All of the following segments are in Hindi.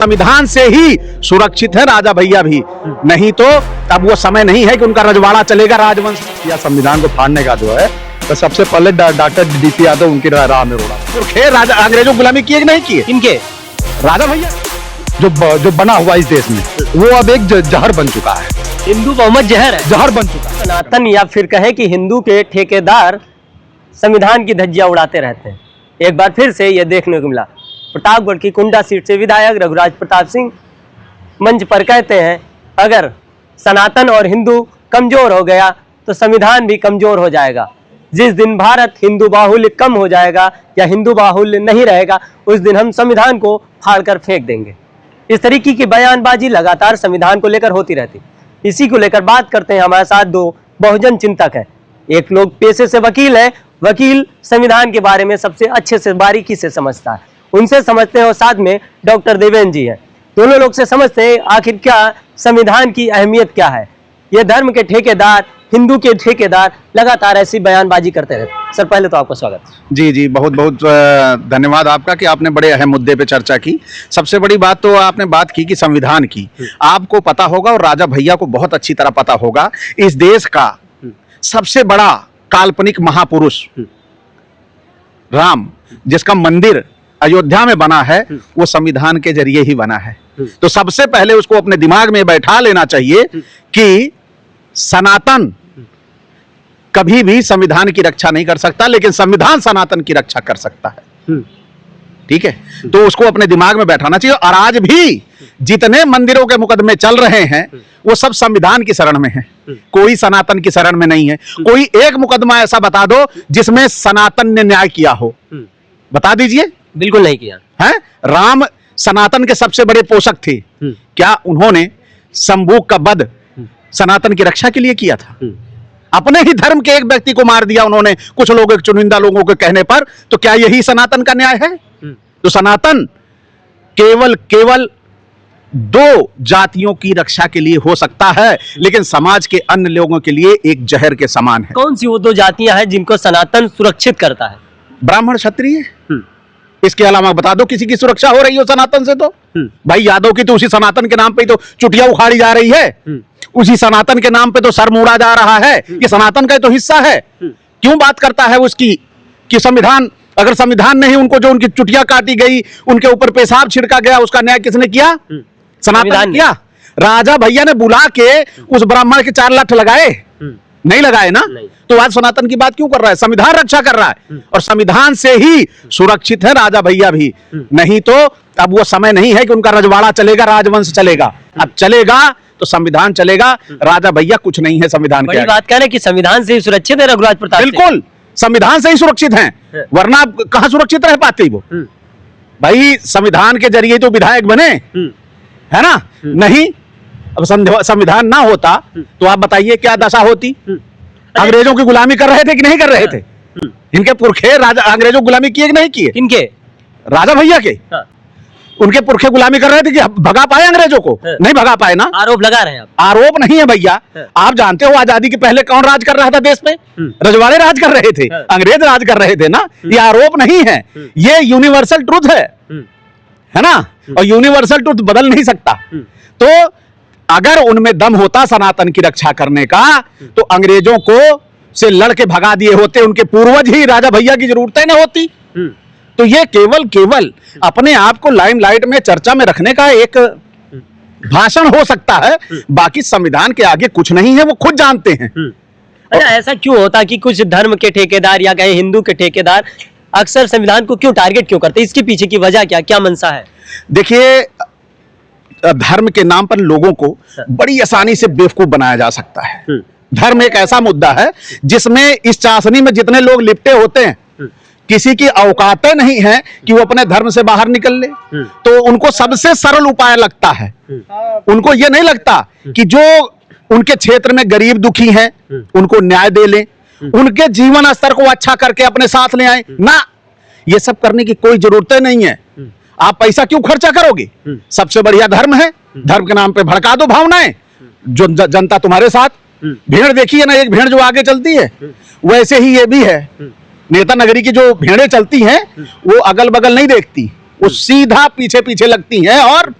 संविधान से ही सुरक्षित है राजा भैया भी, नहीं तो अब वो समय नहीं है कि उनका रजवाड़ा चलेगा राजवंश या संविधान को फाड़ने का जो है। तो सबसे पहले डॉक्टर डीपी यादव उनकी राह में रोड़ा। तो खैर राजा अंग्रेजों गुलामी किए कि नहीं किए? इनके राजा भैया जो बना हुआ इस देश में वो अब एक जहर बन चुका है। हिंदू बहुमत जहर है, जहर बन चुका है। सनातन या फिर कहें कि हिंदू के ठेकेदार संविधान की धज्जियां उड़ाते रहते हैं। एक बार फिर से यह देखने को मिला। प्रतापगढ़ की कुंडा सीट से विधायक रघुराज प्रताप सिंह मंच पर कहते हैं, अगर सनातन और हिंदू कमजोर हो गया तो संविधान भी कमजोर हो जाएगा। जिस दिन भारत हिंदू बाहुल्य कम हो जाएगा या हिंदू बाहुल्य नहीं रहेगा, उस दिन हम संविधान को फाड़कर फेंक देंगे। इस तरीके की बयानबाजी लगातार संविधान को लेकर होती रहती। इसी को लेकर बात करते हैं। हमारे साथ दो बहुजन चिंतक हैं। एक लोग पेशे से वकील है, वकील संविधान के बारे में सबसे अच्छे से बारीकी से समझता है, उनसे समझते हैं। और साथ में डॉक्टर देवेंद्र जी हैं। दोनों लोग से समझते हैं आखिर क्या संविधान की अहमियत क्या है। ये धर्म के ठेकेदार, हिंदू के ठेकेदार लगातार ऐसी बयानबाजी करते रहते। सर पहले तो आपका स्वागत। जी बहुत बहुत धन्यवाद आपका कि आपने बड़े अहम मुद्दे पे चर्चा की। सबसे बड़ी बात तो आपने बात की कि संविधान की, आपको पता होगा और राजा भैया को बहुत अच्छी तरह पता होगा, इस देश का सबसे बड़ा काल्पनिक महापुरुष राम, जिसका मंदिर अयोध्या में बना है, वो संविधान के जरिए ही बना है। तो सबसे पहले उसको अपने दिमाग में बैठा लेना चाहिए कि सनातन कभी भी संविधान की रक्षा नहीं कर सकता, लेकिन संविधान सनातन की रक्षा कर सकता है। ठीक है, तो उसको अपने दिमाग में बैठाना चाहिए। और आज भी जितने मंदिरों के मुकदमे चल रहे हैं वो सब संविधान की शरण में है, कोई सनातन की शरण में नहीं है। कोई एक मुकदमा ऐसा बता दो जिसमें सनातन ने न्याय किया हो, बता दीजिए। बिल्कुल नहीं किया है। राम सनातन के सबसे बड़े पोषक थे। क्या उन्होंने शंभू का वध सनातन की रक्षा के लिए किया था? अपने ही धर्म के एक व्यक्ति को मार दिया उन्होंने, कुछ लोगों, चुनिंदा लोगों के कहने पर। तो क्या यही सनातन का न्याय है? तो सनातन केवल दो जातियों की रक्षा के लिए हो सकता है, लेकिन समाज के अन्य लोगों के लिए एक जहर के समान है। कौन सी वो दो जातियां हैं जिनको सनातन सुरक्षित करता है? ब्राह्मण, क्षत्रिय। इसके अलावा बता दो किसी की सुरक्षा हो रही हो सनातन से? तो भाई यादव की तो उसी सनातन के नाम पे तो चुटिया उखाड़ी जा रही है, उसी सनातन के नाम पे तो सर मोड़ा जा रहा है। ये सनातन का तो हिस्सा है। क्यों बात करता है उसकी कि संविधान, अगर संविधान नहीं, उनको जो उनकी चुटिया काटी गई, उनके ऊपर पेशाब छिड़का गया, उसका न्याय किसने किया? सनातन ने किया। राजा भैया ने बुला के उस ब्राह्मण के 4 लाख लगाए? नहीं लगाए ना। तो आज सनातन की बात क्यों कर रहा है? संविधान रक्षा कर रहा है, और संविधान से ही सुरक्षित है राजा भैया भी, नहीं तो अब वो समय नहीं है कि उनका रजवाड़ा चलेगा, राजवंश चलेगा। अब चलेगा तो संविधान चलेगा, राजा भैया कुछ नहीं है संविधान के। बड़ी बात कह रहे हैं कि संविधान से ही सुरक्षित है रघुराज प्रताप। बिल्कुल, संविधान से ही सुरक्षित हैं, वरना कहां सुरक्षित रह पाते वो? भाई संविधान के जरिए तो विधायक बने, है ना? नहीं, अब संविधान ना होता तो आप बताइए क्या दशा होती? अंग्रेजों की गुलामी कर रहे थे कि नहीं कर रहे थे? इनके पुरखे राजा अंग्रेजों गुलामी किए कि नहीं किए? इनके राजा भैया के, उनके पुरखे गुलामी कर रहे थे कि भगा पाए अंग्रेजों को? नहीं भगा पाए ना। आरोप लगा रहे हैं आप। आरोप नहीं है भैया। आप जानते हो आजादी के पहले कौन राज कर रहा था देश पे? रजवाड़े राज कर रहे थे, अंग्रेज राज कर रहे थे ना। ये आरोप नहीं है, ये यूनिवर्सल ट्रूथ है ना। और यूनिवर्सल ट्रूथ बदल नहीं सकता। तो अगर उनमें दम होता सनातन की रक्षा करने का, तो अंग्रेजों को से लड़ के भगा दिए होते, उनके पूर्वज ही, राजा भैया की जरूरत न होती। तो ये केवल अपने आप को लाइमलाइट में, चर्चा में रखने का एक भाषण हो सकता है, बाकी संविधान के आगे कुछ नहीं है, वो खुद जानते हैं। अच्छा, ऐसा क्यों होता कि कुछ धर्म के ठेकेदार या कहे हिंदू के ठेकेदार अक्सर संविधान को क्यों टारगेट क्यों करते? इसके पीछे की वजह क्या मंशा है? देखिए, धर्म के नाम पर लोगों को बड़ी आसानी से बेवकूफ बनाया जा सकता है। धर्म एक ऐसा मुद्दा है जिसमें इस चाशनी में जितने लोग लिपटे होते हैं, किसी की औकातें नहीं है कि वो अपने धर्म से बाहर निकल ले। तो उनको सबसे सरल उपाय लगता है, उनको ये नहीं लगता कि जो उनके क्षेत्र में गरीब दुखी हैं उनको न्याय दे लें, उनके जीवन स्तर को अच्छा करके अपने साथ ले आए ना। ये सब करने की कोई जरूरत नहीं है। आप पैसा क्यों खर्चा करोगे? सबसे बढ़िया धर्म है, धर्म के नाम पे भड़का दो भावनाएं, जो जनता तुम्हारे साथ। भेड़ देखी है ना, एक भेड़ जो आगे चलती है, वैसे ही ये भी है। नेता नगरी की जो भेड़ें चलती हैं वो अगल बगल नहीं देखती, वो सीधा पीछे पीछे लगती हैं और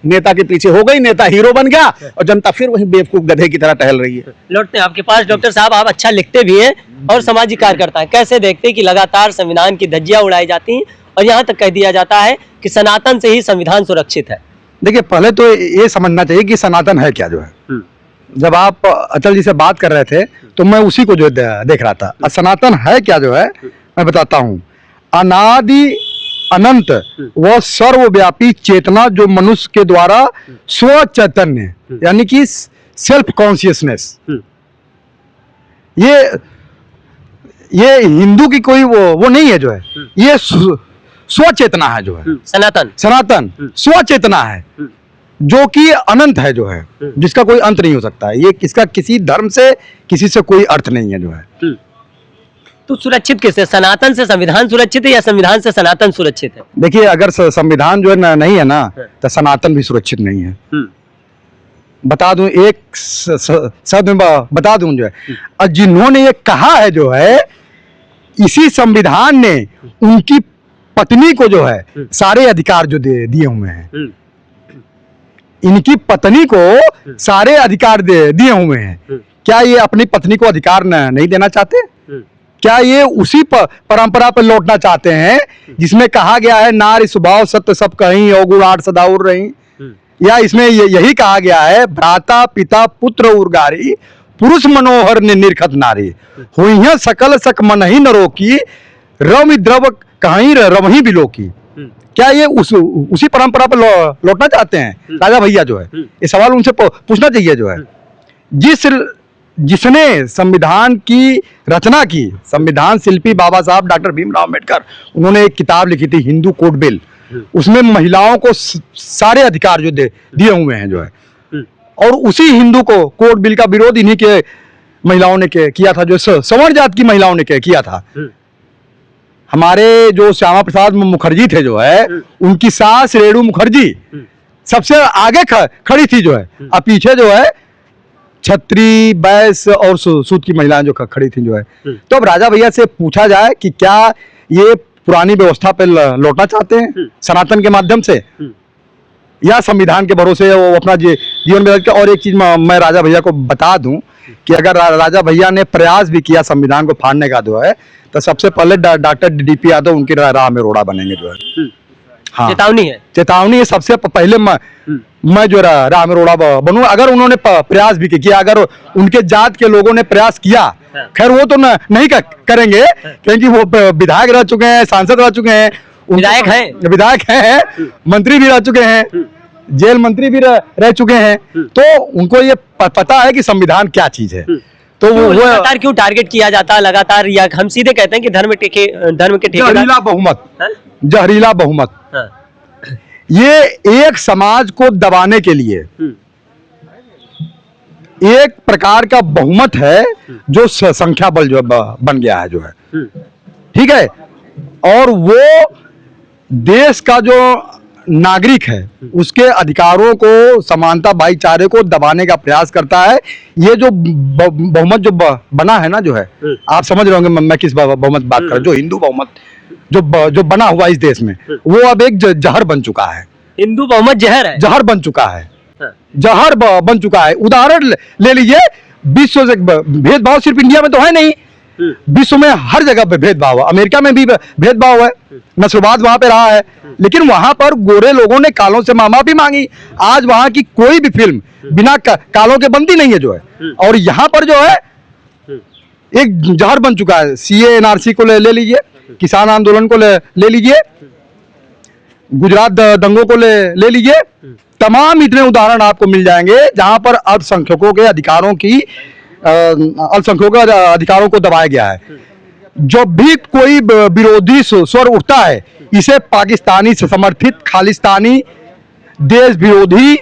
नेता के पीछे हो गई, नेता हीरो बन गया और जनता फिर वही बेवकूफ गधे की तरह टहल रही है। लौटते हैं आपके पास डॉक्टर साहब, आप अच्छा लिखते भी हैं और सामाजिक कार्यकर्ता हैं, कैसे देखते हैं कि लगातार संविधान की धज्जियां उड़ाई जाती हैं और यहाँ तक कह दिया जाता है कि सनातन से ही संविधान सुरक्षित है? देखिए, पहले तो ये समझना चाहिए कि सनातन है क्या जो है। जब आप अचल जी से बात कर रहे थे तो मैं उसी को जो देख रहा था। सनातन है क्या जो है मैं बताता हूँ। अनादि अनंत व सर्वव्यापी चेतना जो मनुष्य के द्वारा स्व चैतन्य यानी कि सेल्फ कॉन्शियसनेस, ये हिंदू की कोई वो नहीं है जो है, ये स्व चेतना है जो है। सनातन स्व चेतना है जो कि अनंत है जो है, जिसका कोई अंत नहीं हो सकता है। ये इसका किसी धर्म से किसी से कोई अर्थ नहीं है जो है। तो सुरक्षित किससे? सनातन से संविधान सुरक्षित है या संविधान से सनातन सुरक्षित है? देखिए, अगर संविधान जो है नहीं है ना तो सनातन भी सुरक्षित नहीं है। बता दूं, एक शब्द में बता दूं जो है, और जिन्होंने ये कहा है जो है, इसी संविधान ने उनकी पत्नी को जो है सारे अधिकार जो दिए हुए हैं। इनकी पत्नी को सारे अधिकार दिए हुए हैं। क्या ये अपनी पत्नी को अधिकार नहीं देना चाहते? क्या ये उसी परंपरा पर लौटना चाहते हैं जिसमें कहा गया है नारी स्वभाव सत्य सब कहीं अवगुण आठ सदाउर रही? या इसमें यही कहा गया है भ्राता पिता पुत्र उर्गारी पुरुष मनोहर निरखत नारी हुई सकल सक मन ही नरो की रवि द्रव कहीं रवही बिलो की? क्या ये उसी परंपरा पर लौटना चाहते हैं राजा भैया जो है? ये सवाल उनसे पूछना चाहिए जो है। जिसने संविधान की रचना की, संविधान शिल्पी बाबा साहब डॉक्टर भीमराव अम्बेडकर, उन्होंने एक किताब लिखी थी हिंदू कोड बिल। उसमें महिलाओं को सारे अधिकार जो दिए हुए हैं जो है, और उसी हिंदू को कोड बिल का विरोध इन्हीं के महिलाओं ने किया था, जो सवर्ण जात की महिलाओं ने किया था। हमारे जो श्यामा प्रसाद मुखर्जी थे जो है, उनकी सास रेणु मुखर्जी सबसे आगे खड़ी थी जो है, और पीछे जो है छत्री बैस और सूत की महिलाएं जो खड़ी थी जो है। तो अब राजा भैया से पूछा जाए कि क्या ये पुरानी व्यवस्था पे लौटना चाहते हैं सनातन के माध्यम से, या संविधान के भरोसे वो अपना जीवन में? और एक चीज मैं राजा भैया को बता दूं कि अगर राजा भैया ने प्रयास भी किया संविधान को फाड़ने का जो है, तो सबसे पहले डॉक्टर डीपी यादव उनकी राह में रोड़ा बनेंगे जो है। हाँ, चेतावनी है। सबसे पहले मैं जो राह में रोड़ा बनूं। अगर उन्होंने प्रयास भी किया, अगर उनके जात के लोगों ने प्रयास किया, खैर वो तो नहीं करेंगे क्योंकि वो विधायक रह चुके हैं, सांसद रह चुके हैं, विधायक हैं, मंत्री भी रह चुके हैं, जेल मंत्री भी रह चुके हैं, तो उनको ये पता है कि संविधान क्या चीज है। तो वो लगातार क्यों टारगेट किया जाता है लगातार? या हम सीधे कहते हैं कि धर्म के जहरीला बहुमत ये एक समाज को दबाने के लिए एक प्रकार का बहुमत है जो संख्या बल जो बन गया है जो है, ठीक है। और वो देश का जो नागरिक है उसके अधिकारों को, समानता, भाईचारे को दबाने का प्रयास करता है। ये जो बहुमत जो बना है ना जो है, आप समझ रहे होंगे मैं किस बहुमत बात कर रहा हूं। जो हिंदू बहुमत जो बना हुआ इस देश में, वो अब एक जहर बन चुका है। हिंदू बहुमत जहर है, जहर बन चुका है, जहर बन चुका है। उदाहरण ले लीजिए, विश्व से भेदभाव सिर्फ इंडिया में तो है नहीं, विश्व में हर जगह पे भेदभाव है। अमेरिका में भी भेदभाव है, नस्लवाद वहां पे रहा है, लेकिन वहां पर गोरे लोगों ने कालों से माफी मांगी। आज वहां की कोई भी फिल्म बिना कालों के बनती नहीं है जो है। और यहाँ पर जो है एक जहर बन चुका है। सीए एनआरसी को ले लीजिए, किसान आंदोलन को ले लीजिए, गुजरात दंगों को ले लीजिए, तमाम इतने उदाहरण आपको मिल जाएंगे जहां पर अल्पसंख्यकों के अधिकारों की अल्पसंख्यकों के अधिकारों को दबाया गया है। जब भी कोई विरोधी स्वर उठता है, इसे पाकिस्तानी से समर्थित खालिस्तानी, देश विरोधी,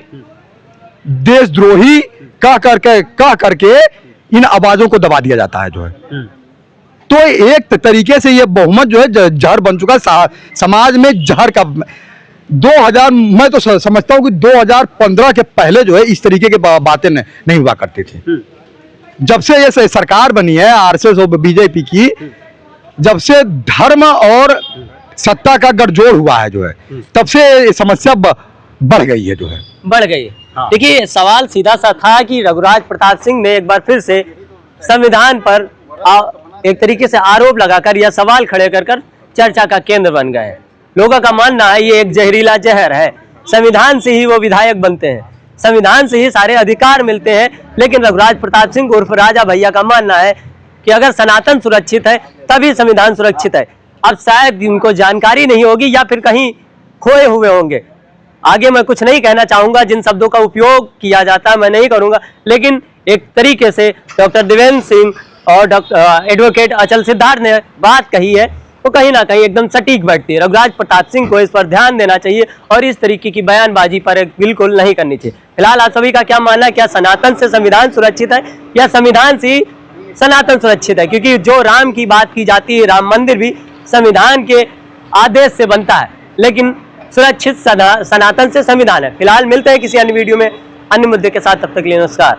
देशद्रोही कह करके इन आवाजों को दबा दिया जाता है जो है। तो एक तरीके से ये बहुमत जो है जहर बन चुका है समाज में। जहर का 2000 मैं तो समझता हूं कि 2015 के पहले जो है इस तरीके की बातें नहीं हुआ करती थी। जब से ये सरकार बनी है आरएसएस और बीजेपी की, जब से धर्म और सत्ता का गठजोड़ हुआ है जो है, तब से समस्या बढ़ गई है जो है। बढ़ गई। हाँ। देखिए सवाल सीधा सा था कि रघुराज प्रताप सिंह ने एक बार फिर से संविधान पर एक तरीके से आरोप लगाकर या सवाल खड़े कर चर्चा का केंद्र बन गए हैं। लोगों का मानना है ये एक जहरीला जहर है, संविधान से ही वो विधायक बनते हैं, संविधान से ही सारे अधिकार मिलते हैं। लेकिन रघुराज प्रताप सिंह उर्फ राजा भैया का मानना है कि अगर सनातन सुरक्षित है तभी संविधान सुरक्षित है। अब शायद उनको जानकारी नहीं होगी या फिर कहीं खोए हुए होंगे। आगे मैं कुछ नहीं कहना चाहूंगा, जिन शब्दों का उपयोग किया जाता है मैं नहीं करूंगा, लेकिन एक तरीके से डॉक्टर देवेंद्र सिंह और एडवोकेट अचल सिद्धार्थ ने बात कही है वो कहीं ना कहीं एकदम सटीक बैठती है। रघुराज प्रताप सिंह को इस पर ध्यान देना चाहिए और इस तरीके की बयानबाजी पर बिल्कुल नहीं करनी चाहिए। फिलहाल आप सभी का क्या मानना है, क्या सनातन से संविधान सुरक्षित है या संविधान से ही सनातन सुरक्षित है? क्योंकि जो राम की बात की जाती है, राम मंदिर भी संविधान के आदेश से बनता है, लेकिन सुरक्षित सनातन से संविधान है। फिलहाल मिलते हैं किसी अन्य वीडियो में अन्य मुद्दे के साथ, तब तक के लिए नमस्कार।